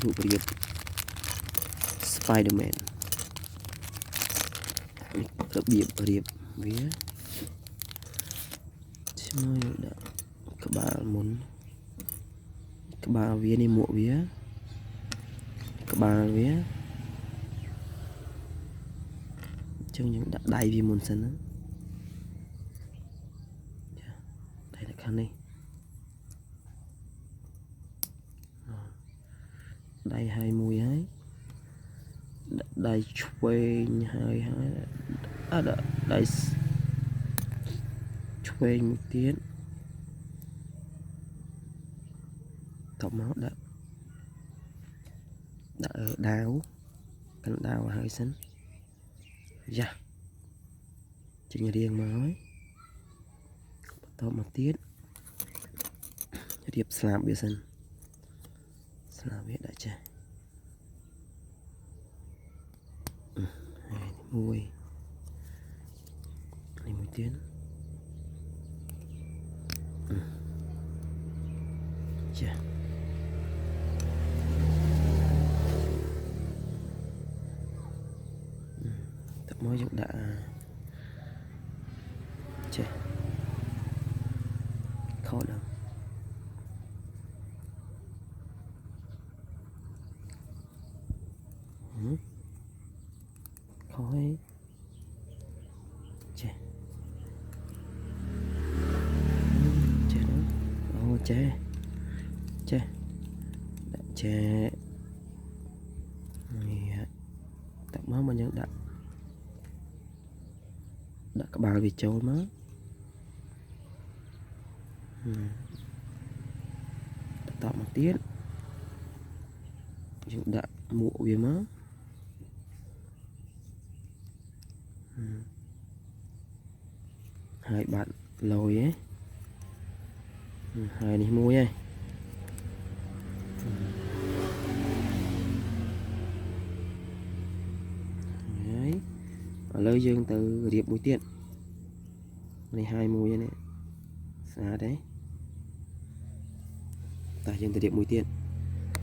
รูปเรียบ Spiderman ระเบียบเรียบเวียช่วยดะกระบาลหมุนกระบาลเวียในหมวกเวียกระบาลเวียchân những đặt đầy vì muốn sân đó đây là khăn này đây hai mùi ấy đây chuê hai đây chuê một tiếng tổng máu đã ở đào cánh đào hơi sân dạ chừng nhà riêng mới to một tiết điệp slab bia sân slab bia đại chơi mùi này mùi tiếng dạ mới cũng đã chơi khó đâu khó ấy chơi chơi đó chơi chơi chơi tập máu mà nhận đặt đã các bà bị trôi má tạo một tiết chúng đã mụ về má hai bạn lồi ấy hai này môi ấy đấy lời dương từ điệp mũi tiện này hai mũi này xa đấy tại dương từ điệp mũi tiện